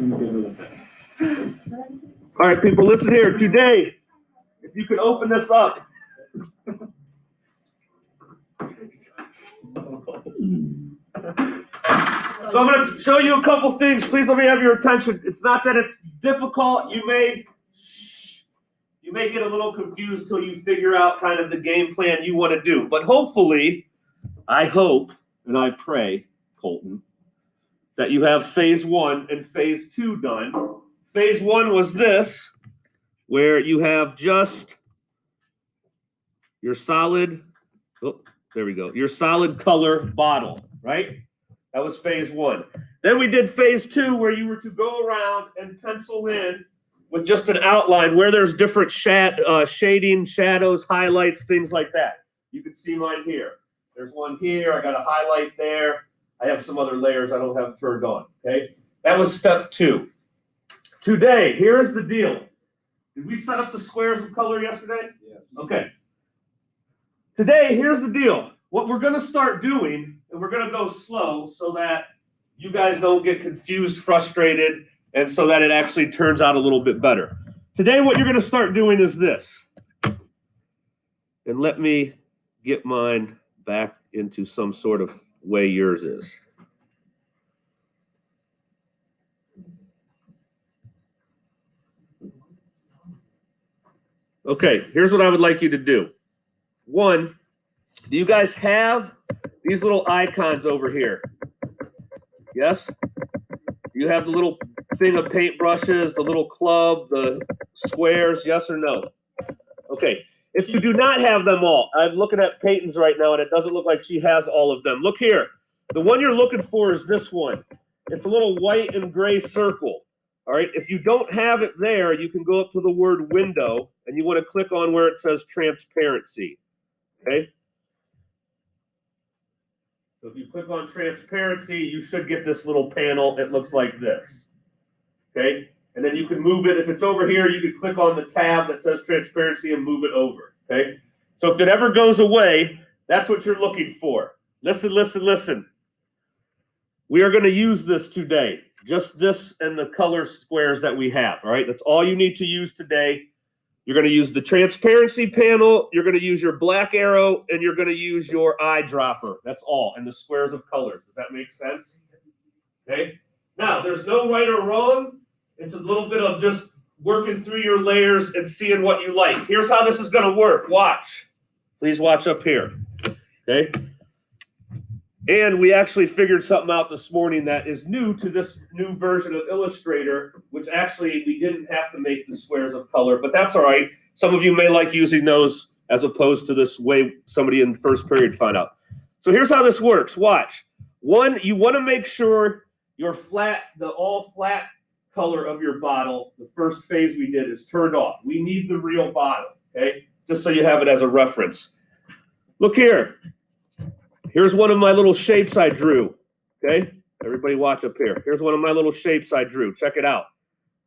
All right, people, listen here. Today, if you could open this up. So I'm going to show you a couple things. Please let me have your attention. It's not that it's difficult. You may get a little confused till you figure out kind of the game plan you want to do. But hopefully, I hope and I pray, Colton, that you have phase 1 and phase 2 done. Phase 1 was this, where you have just your solid, there we go, your solid color bottle, right? That was phase 1. Then we did phase 2, where you were to go around and pencil in with just an outline where there's different shading, shadows, highlights, things like that. You can see mine here. There's one here. I got a highlight there. I have some other layers I don't have turned on, okay? That was step 2. Today, here is the deal. Did we set up the squares of color yesterday? Yes. Okay. Today, here's the deal. What we're going to start doing, and we're going to go slow so that you guys don't get confused, frustrated, and so that it actually turns out a little bit better. Today, what you're going to start doing is this. And let me get mine back into some sort of way yours is. Okay, here's what I would like you to do. 1, do you guys have these little icons over here? Yes? You have the little thing of paintbrushes, the little club, the squares, yes or no? Okay. If you do not have them all, I'm looking at Peyton's right now, and it doesn't look like she has all of them. Look here. The one you're looking for is this one. It's a little white and gray circle. All right. If you don't have it there, you can go up to the word window, and you want to click on where it says transparency. Okay. So if you click on transparency, you should get this little panel. It looks like this. Okay. And then you can move it. If it's over here, you can click on the tab that says transparency and move it over. Okay. So if it ever goes away, that's what you're looking for. Listen, listen, listen. We are going to use this today. Just this and the color squares that we have. All right. That's all you need to use today. You're going to use the transparency panel. You're going to use your black arrow, and you're going to use your eyedropper. That's all. And the squares of colors. Does that make sense? Okay. Now, there's no right or wrong. It's a little bit of just working through your layers and seeing what you like. Here's how this is going to work. Watch. Please watch up here. Okay. And we actually figured something out this morning that is new to this new version of Illustrator, which actually we didn't have to make the squares of color, but that's all right. Some of you may like using those as opposed to this way somebody in the first period found out. So here's how this works. Watch. 1, you want to make sure your all flat color of your bottle, the first phase we did, is turned off. We need the real bottle, okay? Just so you have it as a reference. Look here. Here's one of my little shapes I drew, okay? Everybody watch up here. Here's one of my little shapes I drew. Check it out.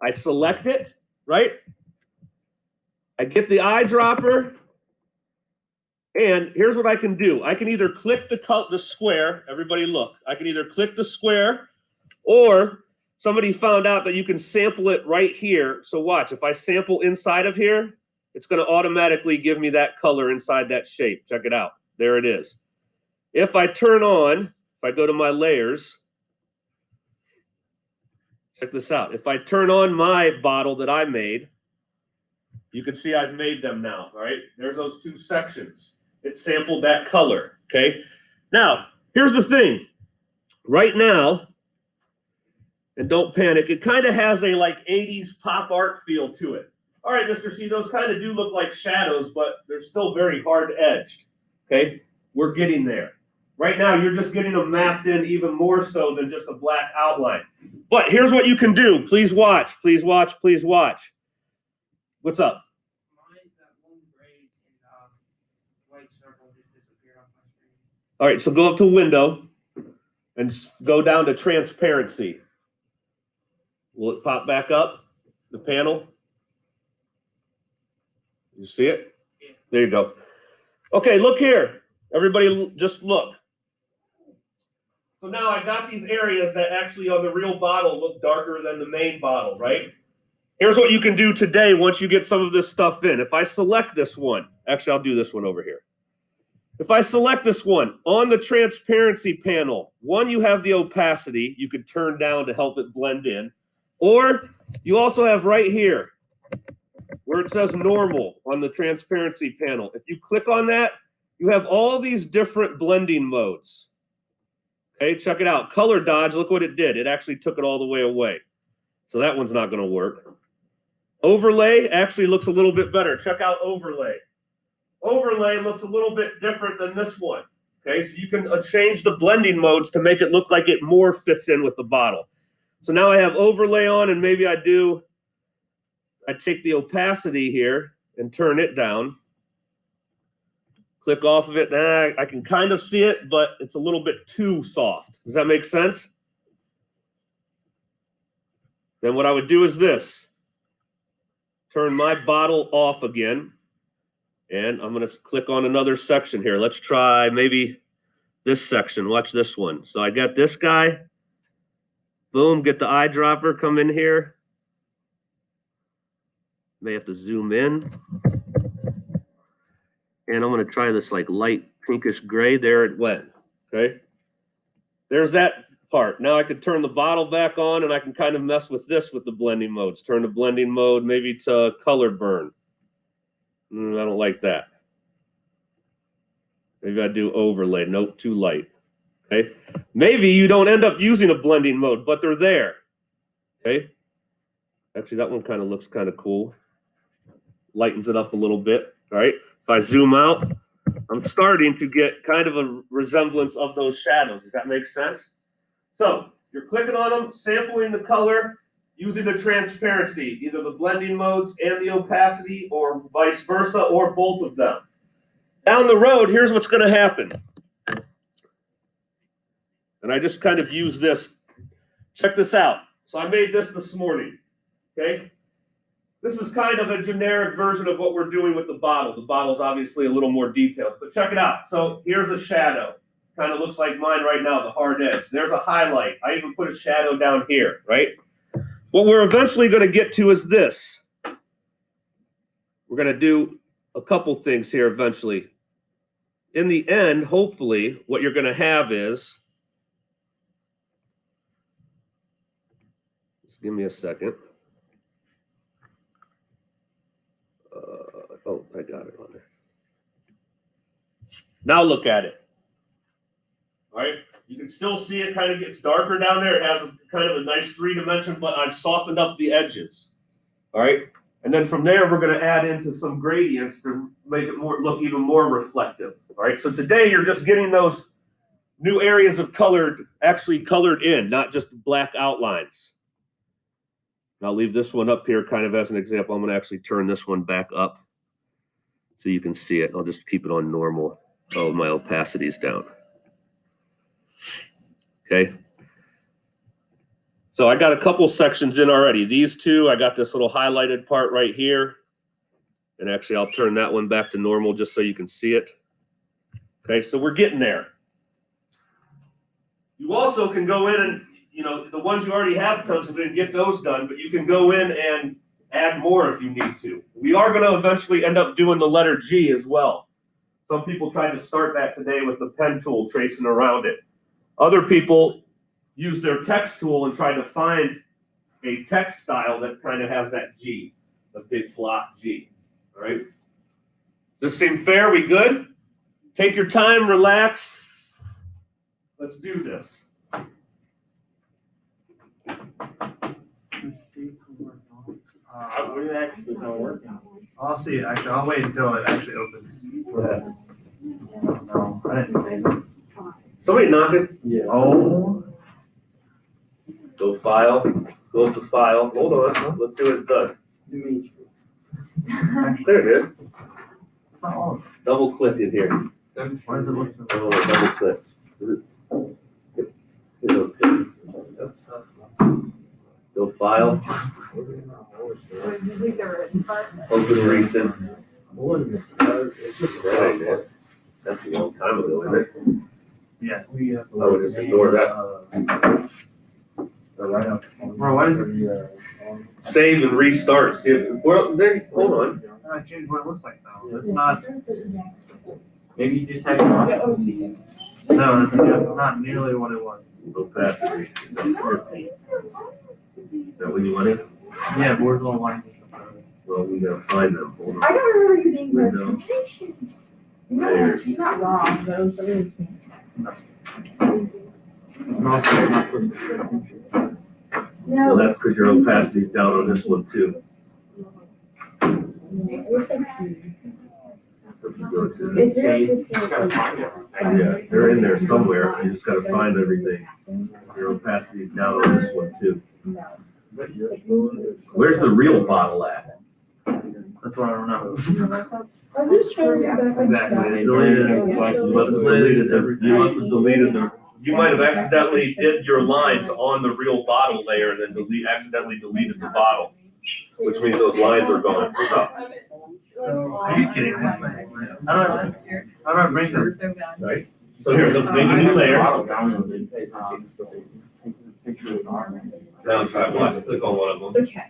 I select it, right? I get the eyedropper, and here's what I can do. I can either click the square. Everybody look. I can either click the square, or somebody found out that you can sample it right here. So watch. If I sample inside of here, it's going to automatically give me that color inside that shape. Check it out. There it is. If I turn on, if I go to my layers, check this out. If I turn on my bottle that I made, you can see I've made them now, all right? There's those 2 sections. It sampled that color, okay? Now, here's the thing. Right now, and don't panic, it kind of has a like 80s pop art feel to it. All right, Mr. C, those kind of do look like shadows, but they're still very hard edged, okay? We're getting there. Right now, you're just getting them mapped in even more so than just a black outline. But here's what you can do. Please watch. Please watch. Please watch. What's up? Mine, that one gray and white circle just disappeared off my screen. All right, so go up to window and go down to transparency. Will it pop back up, the panel? You see it? Yeah. There you go. Okay, look here. Everybody just look. So now I got these areas that actually on the real bottle look darker than the main bottle, right? Here's what you can do today once you get some of this stuff in. If I select this one, actually I'll do this one over here. If I select this one on the transparency panel, one, you have the opacity you could turn down to help it blend in, or you also have right here where it says normal on the transparency panel. If you click on that, you have all these different blending modes. Okay, check it out. Color dodge, look what it did. It actually took it all the way away. So that one's not going to work. Overlay actually looks a little bit better. Check out overlay. Overlay looks a little bit different than this one. Okay, so you can change the blending modes to make it look like it more fits in with the bottle. So now I have overlay on, and maybe I take the opacity here and turn it down. Click off of it, and I can kind of see it, but it's a little bit too soft. Does that make sense? Then what I would do is this. Turn my bottle off again, and I'm going to click on another section here. Let's try maybe this section. Watch this one. So I got this guy. Boom, get the eyedropper, come in here. May have to zoom in. And I'm going to try this like light pinkish gray. There it went. Okay. There's that part. Now I can turn the bottle back on, and I can kind of mess with this with the blending modes. Turn the blending mode maybe to color burn. I don't like that. Maybe I do overlay. Nope, too light. Okay. Maybe you don't end up using a blending mode, but they're there. Okay. Actually, that one kind of looks kind of cool. Lightens it up a little bit. All right. If I zoom out, I'm starting to get kind of a resemblance of those shadows. Does that make sense? So you're clicking on them, sampling the color, using the transparency, either the blending modes and the opacity, or vice versa, or both of them. Down the road, here's what's going to happen. And I just kind of use this. Check this out. So I made this morning. Okay. This is kind of a generic version of what we're doing with the bottle. The bottle's obviously a little more detailed, but check it out. So here's a shadow. Kind of looks like mine right now, the hard edge. There's a highlight. I even put a shadow down here, right? What we're eventually going to get to is this. We're going to do a couple things here eventually. In the end, hopefully, what you're going to have is, just give me a second. Oh, I got it on there. Now look at it. All right, you can still see it kind of gets darker down there. It has a kind of a nice 3-dimension, but I've softened up the edges. All right, and then from there, we're going to add into some gradients to make it look even more reflective. All right, so today you're just getting those new areas of color actually colored in, not just black outlines. And I'll leave this one up here kind of as an example. I'm going to actually turn this one back up so you can see it. I'll just keep it on normal. Oh, my opacity is down. Okay. So I got a couple sections in already. These two, I got this little highlighted part right here. And actually, I'll turn that one back to normal just so you can see it. Okay, so we're getting there. You also can go in and, you know, the ones you already have penciled in, get those done, but you can go in and add more if you need to. We are going to eventually end up doing the letter G as well. Some people tried to start that today with the pen tool, tracing around it. Other people use their text tool and try to find a text style that kind of has that G, the big block G. All right. Does this seem fair? We good? Take your time, relax. Let's do this. We're actually gonna work on it. I'll see it. Actually, I'll wait until it actually opens. What happened? No, I didn't say that. Somebody knocking? Yeah. Oh. Go file. Go to file. Hold on. Let's see what it does. Dimitri. There it is. It's not all of Double click in here. them. Why does it look so? Oh, double click. Hit okay. That's Go file. Open recent. Right, man. That's a long time ago, isn't it? Yeah. I would just ignore that. Bro, what is it? Save and restart, see if, well, there, hold on. I changed what it looks like though. It's not, maybe you just have. No, it's not nearly what it was. Go past it. Is that when you want it? Yeah, but we're going like. Well, we gotta find them, hold I on. don't remember you being We red. don't. No, she's not wrong, though, so really can't. Well, No. that's because your opacity's down on this one too. It's like, If you go to it's very good Just gotta find it. yeah, they're in there somewhere, you just gotta find everything. Your opacity's down on this one too. Where's the real bottle at? That's what I don't know. I'm just trying to get back on Exactly. track. Deleted it. You must have deleted the, you must have deleted the, you might have accidentally did your lines on the real bottle layer and then accidentally deleted the bottle, which means those lines are gone. What's up? Are you kidding? How do I bring this? Right? So here, let's make a new layer. Now try one, click on one of them. Okay.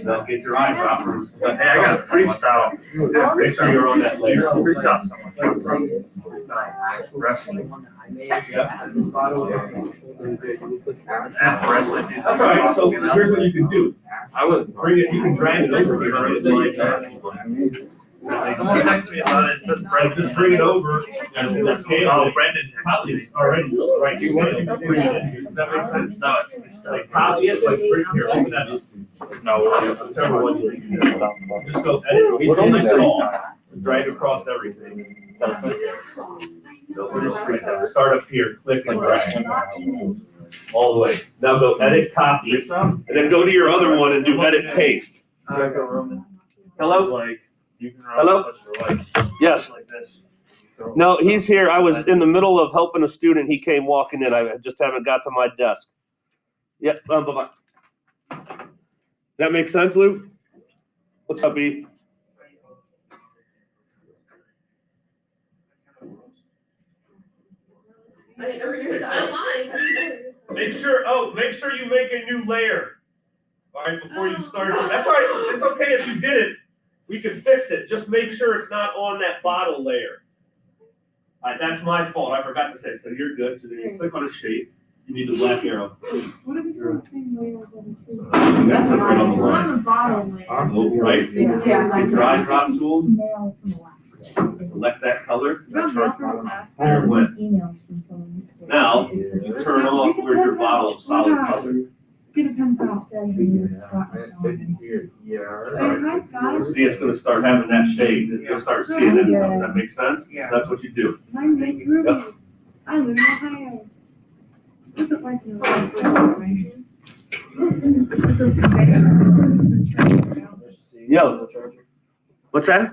Now get your eyedroppers. Hey, I got a freestyle. Make sure you're on that layer. Freestyle. That's all right, so here's what you can do. I was. Bring it, you can drag it over here. Someone texted me about it, said Brendan. Just bring it over and then scale Oh, it. Brendan. Probably it's already just right here. What you can put it in. Does that make sense? No, it's freestyle. Like copy it, like bring here, open that up. No. Whichever one you do. Just go edit, select it all, drag across everything. No, we're just freestyle. Start up here, click and drag. All the way. Now go edit, copy, and then go to your other one and do edit, paste. Hello? Like, you can run Hello? like Yes. like this. No, he's here. I was in the middle of helping a student. He came walking in. I just haven't got to my desk. Yep, bye-bye. That makes sense, Luke? What's up, E? Make sure you make a new layer. All right, before you start. That's all right. It's okay if you did it. We can fix it. Just make sure it's not on that bottle layer. All right, that's my fault. I forgot to say. So you're good. So then you click on a shape. You need the black arrow. What if it's on the same layer as the That's right on the line. on the bottom layer. Oh, right. Yeah. Get your eye drop tool. Email from the last day. Select that color. From the There it went. emails from someone. Now, It says- you turn off where's your bottle of solid color. Get a pen pal and use Scott. See, it's gonna start having that shade. You'll start seeing it. Does that make sense? Yeah. That's what you do. I'm Nick Ruby. I live in Ohio. What's it like in Ohio? Yo. What's that?